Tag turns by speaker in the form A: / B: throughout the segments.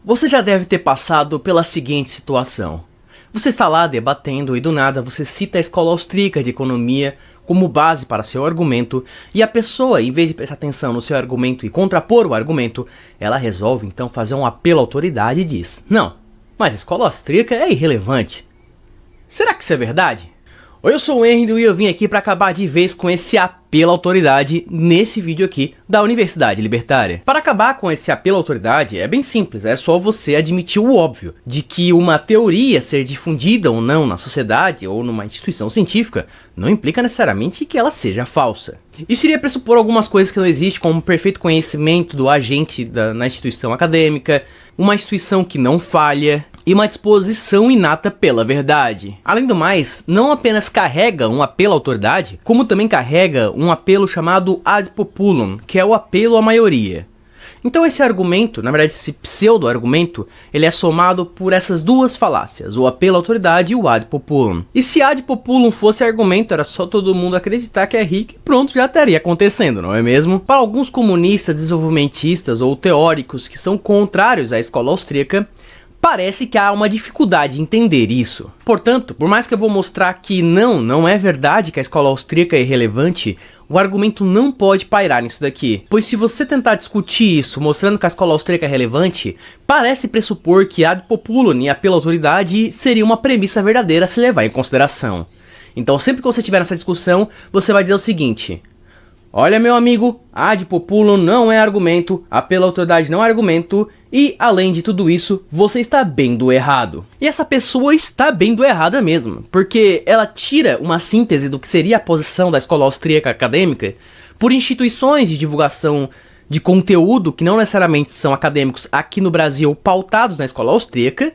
A: Você já deve ter passado pela seguinte situação. Você está lá debatendo e do nada você cita a escola austríaca de economia como base para seu argumento e a pessoa, em vez de prestar atenção no seu argumento e contrapor o argumento, ela resolve então fazer um apelo à autoridade e diz: não, mas a escola austríaca é irrelevante. Será que isso é verdade? Oi, eu sou o Henry e eu vim aqui para acabar de vez com esse apelo à autoridade nesse vídeo aqui da Universidade Libertária. Para acabar com esse apelo à autoridade é bem simples, é só você admitir o óbvio, de que uma teoria ser difundida ou não na sociedade ou numa instituição científica não implica necessariamente que ela seja falsa. Isso iria pressupor algumas coisas que não existem, como um perfeito conhecimento do agente na instituição acadêmica, uma instituição que não falha, e uma disposição inata pela verdade. Além do mais, não apenas carrega um apelo à autoridade, como também carrega um apelo chamado ad populum, que é o apelo à maioria. Então esse argumento, na verdade esse pseudo-argumento, ele é somado por essas duas falácias, o apelo à autoridade e o ad populum. E se ad populum fosse argumento, era só todo mundo acreditar que é rico e pronto, já estaria acontecendo, não é mesmo? Para alguns comunistas, desenvolvimentistas ou teóricos que são contrários à escola austríaca, parece que há uma dificuldade em entender isso. Portanto, por mais que eu vou mostrar que não é verdade que a escola austríaca é irrelevante, o argumento não pode pairar nisso daqui. Pois se você tentar discutir isso mostrando que a escola austríaca é relevante, parece pressupor que ad populum e apelo à autoridade seria uma premissa verdadeira a se levar em consideração. Então sempre que você tiver nessa discussão, você vai dizer o seguinte: olha, meu amigo, ad populum não é argumento, apelo à autoridade não é argumento, e, além de tudo isso, você está bem do errado. E essa pessoa está bem do errada mesmo, porque ela tira uma síntese do que seria a posição da escola austríaca acadêmica por instituições de divulgação de conteúdo que não necessariamente são acadêmicos aqui no Brasil pautados na escola austríaca,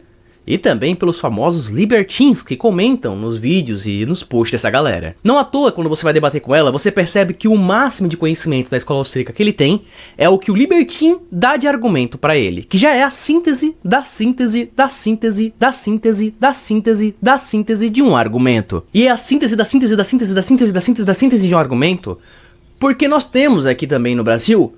A: e também pelos famosos libertins que comentam nos vídeos e nos posts dessa galera. Não à toa, quando você vai debater com ela, você percebe que o máximo de conhecimento da escola austríaca que ele tem é o que o libertin dá de argumento para ele, que já é a síntese da síntese da síntese da síntese da síntese da síntese de um argumento. E é a síntese da síntese da síntese da síntese da síntese da síntese de um argumento, porque nós temos aqui também no Brasil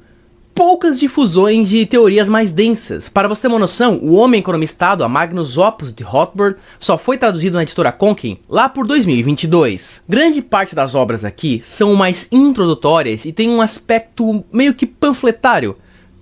A: poucas difusões de teorias mais densas. Para você ter uma noção, o Homem Economistado, a Magnus Opus de Rothbard, só foi traduzido na editora Conklin lá por 2022. Grande parte das obras aqui são mais introdutórias e tem um aspecto meio que panfletário.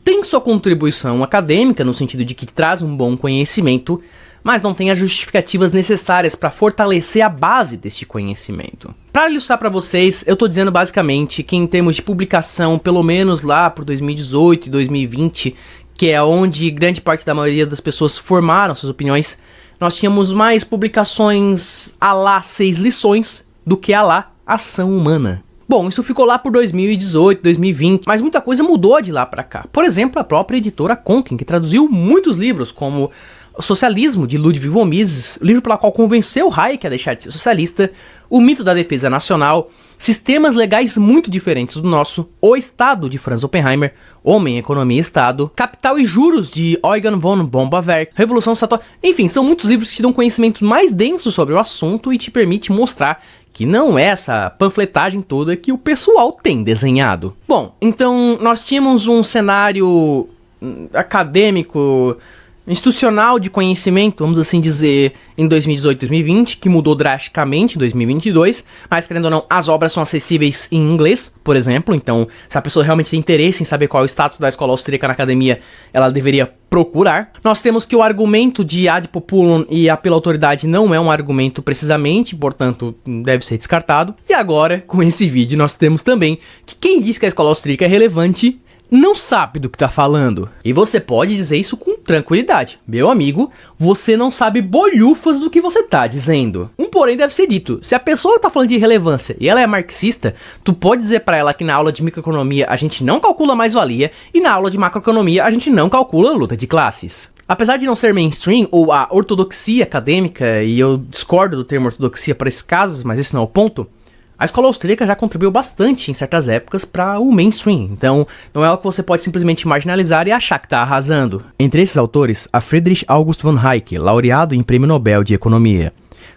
A: Tem sua contribuição acadêmica, no sentido de que traz um bom conhecimento, mas não tem as justificativas necessárias para fortalecer a base deste conhecimento. Para ilustrar para vocês, eu estou dizendo basicamente que em termos de publicação, pelo menos lá por 2018 e 2020, que é onde grande parte da maioria das pessoas formaram suas opiniões, nós tínhamos mais publicações à lá 6 lições do que à lá ação humana. Bom, isso ficou lá por 2018, 2020, mas muita coisa mudou de lá para cá. Por exemplo, a própria editora Conklin, que traduziu muitos livros, como O Socialismo, de Ludwig von Mises, livro pela qual convenceu Hayek a deixar de ser socialista, O Mito da Defesa Nacional, Sistemas Legais Muito Diferentes do Nosso, O Estado, de Franz Oppenheimer, Homem, Economia e Estado, Capital e Juros, de Eugen von Bombawerk, Revolução Sator... Enfim, são muitos livros que te dão conhecimento mais denso sobre o assunto e te permite mostrar que não é essa panfletagem toda que o pessoal tem desenhado. Bom, então nós tínhamos um cenário acadêmico, institucional de conhecimento, vamos assim dizer, em 2018 e 2020, que mudou drasticamente em 2022, mas querendo ou não, as obras são acessíveis em inglês, por exemplo, então se a pessoa realmente tem interesse em saber qual é o status da escola austríaca na academia, ela deveria procurar. Nós temos que o argumento de ad populum e apelo à autoridade não é um argumento precisamente, portanto deve ser descartado. E agora, com esse vídeo, nós temos também que quem diz que a escola austríaca é relevante não sabe do que tá falando. E você pode dizer isso com tranquilidade. Meu amigo, você não sabe bolhufas do que você tá dizendo. Um porém deve ser dito. Se a pessoa tá falando de relevância e ela é marxista, tu pode dizer pra ela que na aula de microeconomia a gente não calcula mais-valia e na aula de macroeconomia a gente não calcula luta de classes. Apesar de não ser mainstream ou a ortodoxia acadêmica, e eu discordo do termo ortodoxia para esses casos, mas esse não é o ponto, a escola austríaca já contribuiu bastante em certas épocas para o mainstream, então não é algo que você pode simplesmente marginalizar e achar que está arrasando. Entre esses autores, há Friedrich August von Hayek, laureado em Prêmio Nobel de Economia.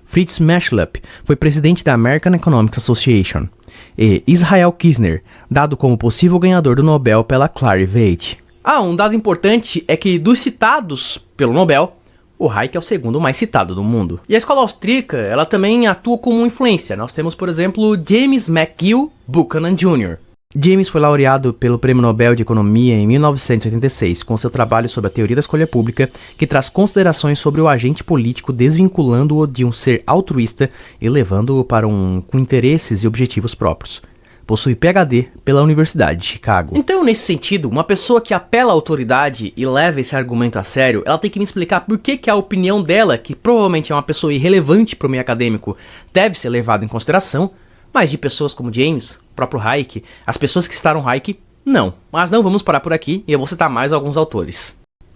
A: Fritz Maslach foi presidente da American Economics Association. E Israel Kirzner, dado como possível ganhador do Nobel pela Clarivate. Um dado importante é que dos citados pelo Nobel, o Hayek é o segundo mais citado do mundo. E a escola austríaca, ela também atua como influência. Nós temos, por exemplo, James McGill Buchanan Jr. James foi laureado pelo Prêmio Nobel de Economia em 1986 com seu trabalho sobre a teoria da escolha pública, que traz considerações sobre o agente político desvinculando-o de um ser altruísta e levando-o para com interesses e objetivos próprios. Possui PhD pela Universidade de Chicago. Então, nesse sentido, uma pessoa que apela à autoridade e leva esse argumento a sério, ela tem que me explicar por que a opinião dela, que provavelmente é uma pessoa irrelevante para o meio acadêmico, deve ser levada em consideração, mas de pessoas como James, o próprio Hayek, as pessoas que citaram Hayek, não. Mas não vamos parar por aqui e eu vou citar mais alguns autores.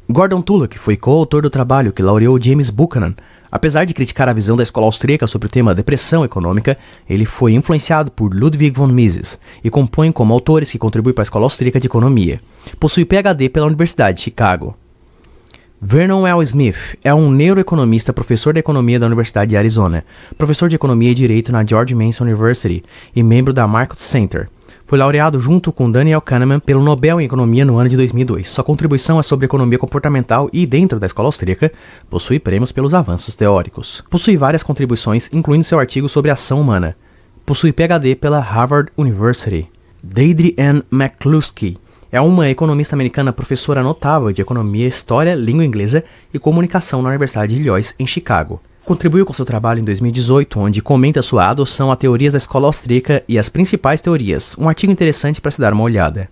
A: Gordon Tullock foi coautor do trabalho que laureou James Buchanan. Apesar de criticar a visão da escola austríaca sobre o tema depressão econômica, ele foi influenciado por Ludwig von Mises e compõe como autores que contribuem para a escola austríaca de economia. Possui PhD pela Universidade de Chicago. Vernon L. Smith é um neuroeconomista, professor de economia da Universidade de Arizona, professor de economia e direito na George Mason University e membro da Market Center. Foi laureado junto com Daniel Kahneman pelo Nobel em Economia no ano de 2002. Sua contribuição é sobre economia comportamental e, dentro da escola austríaca, possui prêmios pelos avanços teóricos. Possui várias contribuições, incluindo seu artigo sobre ação humana. Possui PhD pela Harvard University. Deirdre Ann McCluskey é uma economista americana, professora notável de economia, história, língua inglesa e comunicação na Universidade de Illinois, em Chicago. Contribuiu com seu trabalho em 2018, onde comenta sua adoção a teorias da escola austríaca e as principais teorias, um artigo interessante para se dar uma olhada.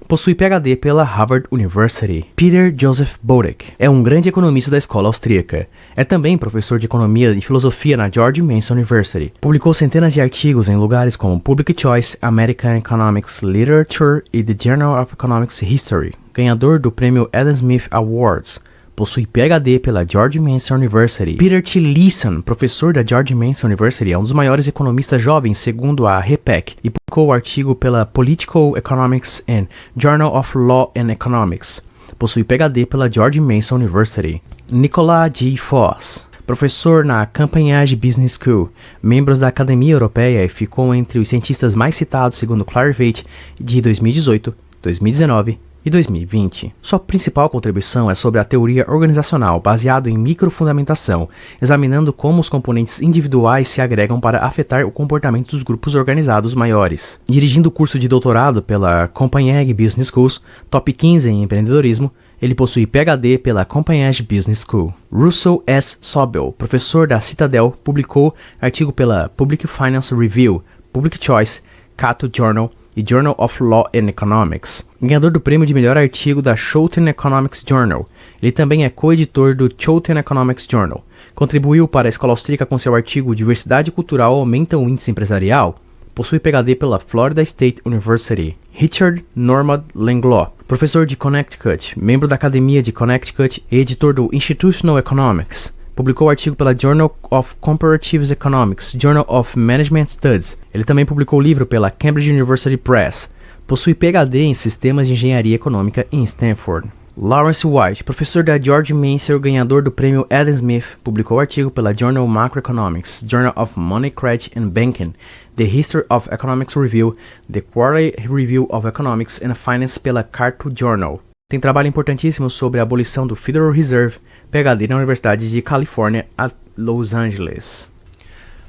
A: Possui PhD pela Harvard University. Peter Joseph Bodick é um grande economista da escola austríaca. É também professor de economia e filosofia na George Mason University. Publicou centenas de artigos em lugares como Public Choice, American Economics Literature e The Journal of Economics History. Ganhador do prêmio Adam Smith Awards. Possui PhD pela George Mason University. Peter T. Leeson, professor da George Mason University, é um dos maiores economistas jovens segundo a RePEc e publicou o artigo pela Political Economics and Journal of Law and Economics. Possui PhD pela George Mason University. Nicolas G. Foss, professor na Campanhage Business School, membro da Academia Europeia e ficou entre os cientistas mais citados segundo Clarivate de 2018, 2019 e 2020. Sua principal contribuição é sobre a teoria organizacional, baseado em microfundamentação, examinando como os componentes individuais se agregam para afetar o comportamento dos grupos organizados maiores. Dirigindo o curso de doutorado pela Copenhagen Business Schools, top 15 em empreendedorismo, ele possui PhD pela Copenhagen Business School. Russell S. Sobel, professor da Citadel, publicou artigo pela Public Finance Review, Public Choice, Cato Journal e Journal of Law and Economics, ganhador do prêmio de melhor artigo da Schouten Economics Journal. Ele também é co-editor do Schouten Economics Journal. Contribuiu para a escola austríaca com seu artigo Diversidade Cultural Aumenta o Índice Empresarial. Possui PhD pela Florida State University. Richard Normand Langlois, professor de Connecticut, membro da Academia de Connecticut e editor do Institutional Economics. Publicou artigo pela Journal of Comparative Economics, Journal of Management Studies. Ele também publicou livro pela Cambridge University Press. Possui PhD em Sistemas de Engenharia Econômica em Stanford. Lawrence White, professor da George Mason, ganhador do prêmio Adam Smith, publicou artigo pela Journal Macroeconomics, Journal of Money, Credit and Banking, The History of Economics Review, The Quarterly Review of Economics and Finance pela Cato Journal. Tem trabalho importantíssimo sobre a abolição do Federal Reserve, PhD na Universidade de Califórnia, a Los Angeles.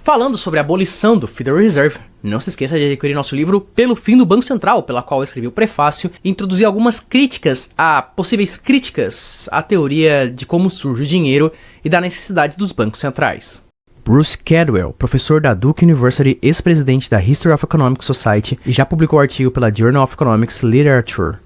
A: Falando sobre a abolição do Federal Reserve, não se esqueça de adquirir nosso livro Pelo Fim do Banco Central, pela qual eu escrevi o prefácio e introduzi algumas críticas possíveis críticas à teoria de como surge o dinheiro e da necessidade dos bancos centrais. Bruce Cadwell, professor da Duke University, ex-presidente da History of Economic Society e já publicou artigo pela Journal of Economics Literature.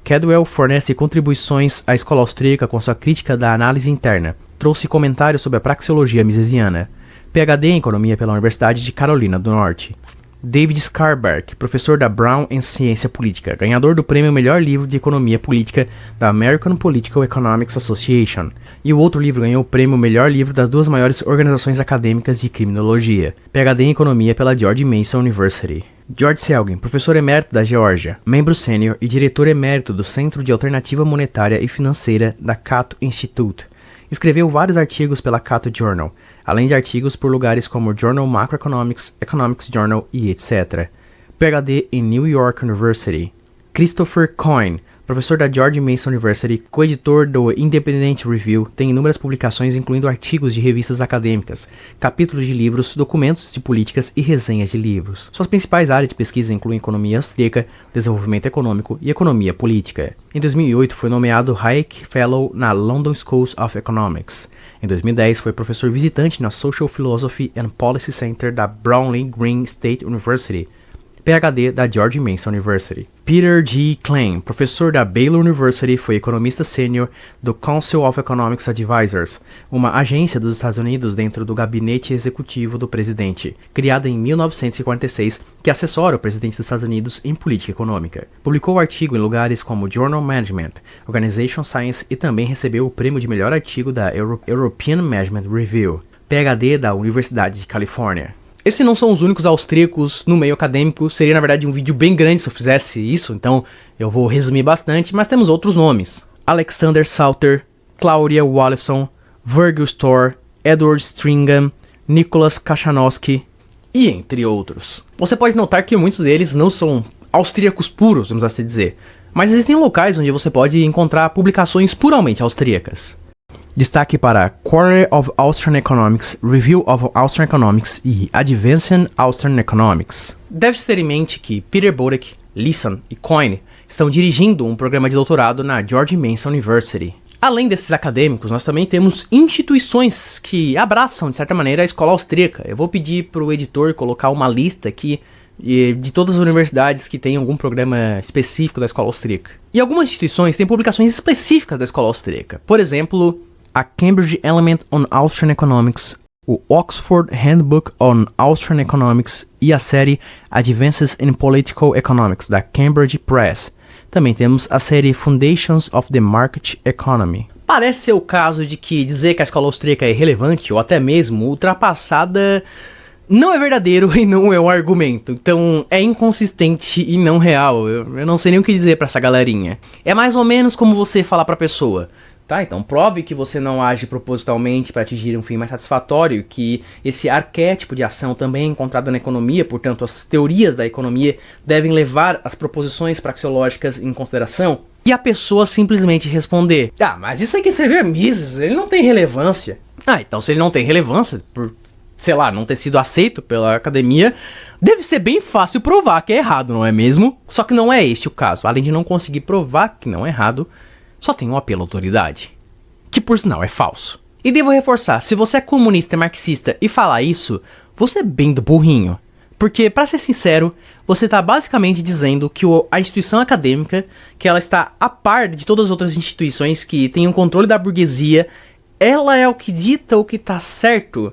A: Cadwell fornece contribuições à escola austríaca com sua crítica da análise interna. Trouxe comentários sobre a praxeologia misesiana. PhD em Economia pela Universidade de Carolina do Norte. David Scarberg, professor da Brown em Ciência Política, ganhador do prêmio Melhor Livro de Economia Política da American Political Economics Association. E o outro livro ganhou o prêmio Melhor Livro das duas maiores organizações acadêmicas de criminologia. PhD em Economia pela George Mason University. George Selgin, professor emérito da Geórgia, membro sênior e diretor emérito do Centro de Alternativa Monetária e Financeira da Cato Institute. Escreveu vários artigos pela Cato Journal, além de artigos por lugares como Journal Macroeconomics, Economics Journal e etc. PhD em New York University. Christopher Coyne, professor da George Mason University, coeditor do Independent Review, tem inúmeras publicações incluindo artigos de revistas acadêmicas, capítulos de livros, documentos de políticas e resenhas de livros. Suas principais áreas de pesquisa incluem economia austríaca, desenvolvimento econômico e economia política. Em 2008 foi nomeado Hayek Fellow na London School of Economics. Em 2010 foi professor visitante na Social Philosophy and Policy Center da Bowling Green State University, PhD da George Mason University. Peter G. Klein, professor da Baylor University, foi economista sênior do Council of Economics Advisors, uma agência dos Estados Unidos dentro do gabinete executivo do presidente, criada em 1946, que assessora o presidente dos Estados Unidos em política econômica. Publicou artigo em lugares como Journal Management, Organization Science e também recebeu o prêmio de melhor artigo da European Management Review, PhD da Universidade de Califórnia. Esses não são os únicos austríacos no meio acadêmico, seria na verdade um vídeo bem grande se eu fizesse isso, então eu vou resumir bastante, mas temos outros nomes. Alexander Salter, Claudia Wallison, Virgil Storr, Edward Stringham, Nicholas Kachanowski e entre outros. Você pode notar que muitos deles não são austríacos puros, vamos assim dizer, mas existem locais onde você pode encontrar publicações puramente austríacas. Destaque para Quarterly of Austrian Economics, Review of Austrian Economics e Advanced Austrian Economics. Deve-se ter em mente que Peter Bodek, Leeson e Coyne estão dirigindo um programa de doutorado na George Mason University. Além desses acadêmicos, nós também temos instituições que abraçam, de certa maneira, a escola austríaca. Eu vou pedir para o editor colocar uma lista aqui de todas as universidades que têm algum programa específico da escola austríaca. E algumas instituições têm publicações específicas da escola austríaca. Por exemplo, a Cambridge Element on Austrian Economics, o Oxford Handbook on Austrian Economics e a série Advances in Political Economics, da Cambridge Press. Também temos a série Foundations of the Market Economy. Parece ser o caso de que dizer que a escola austríaca é irrelevante ou até mesmo ultrapassada não é verdadeiro e não é um argumento. Então é inconsistente e não real. Eu não sei nem o que dizer pra essa galerinha. É mais ou menos como você falar pra pessoa: tá, então prove que você não age propositalmente para atingir um fim mais satisfatório, que esse arquétipo de ação também é encontrado na economia, portanto as teorias da economia devem levar as proposições praxeológicas em consideração, e a pessoa simplesmente responder: ah, mas isso aí que escreveu é Mises, ele não tem relevância. Ah, então se ele não tem relevância, por, sei lá, não ter sido aceito pela academia, deve ser bem fácil provar que é errado, não é mesmo? Só que não é este o caso. Além de não conseguir provar que não é errado, só tem um apelo à autoridade, que por sinal é falso. E devo reforçar, se você é comunista e marxista e falar isso, você é bem do burrinho. Porque, pra ser sincero, você tá basicamente dizendo que a instituição acadêmica, que ela está a par de todas as outras instituições que têm o controle da burguesia, ela é o que dita o que tá certo.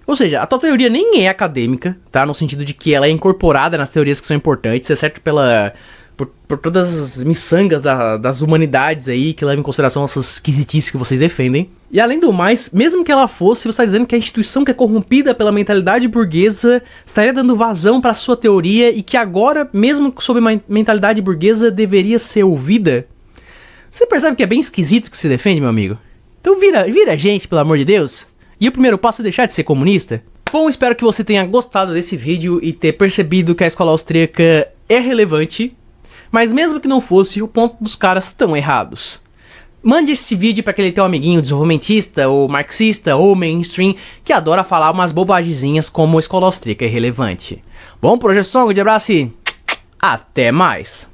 A: Ou seja, a tua teoria nem é acadêmica, tá? No sentido de que ela é incorporada nas teorias que são importantes, exceto por todas as miçangas das humanidades aí, que levam em consideração essas esquisitices que vocês defendem. E além do mais, mesmo que ela fosse, você está dizendo que a instituição que é corrompida pela mentalidade burguesa estaria dando vazão para a sua teoria e que agora, mesmo sob uma mentalidade burguesa, deveria ser ouvida? Você percebe que é bem esquisito que se defende, meu amigo? Então vira a gente, pelo amor de Deus. E o primeiro passo é deixar de ser comunista? Bom, espero que você tenha gostado desse vídeo e ter percebido que a escola austríaca é relevante. Mas mesmo que não fosse, o ponto dos caras estão errados. Mande esse vídeo para aquele teu amiguinho desenvolvimentista, ou marxista, ou mainstream, que adora falar umas bobagezinhas como a escola austríaca é irrelevante. Bom, projeção, grande abraço e até mais!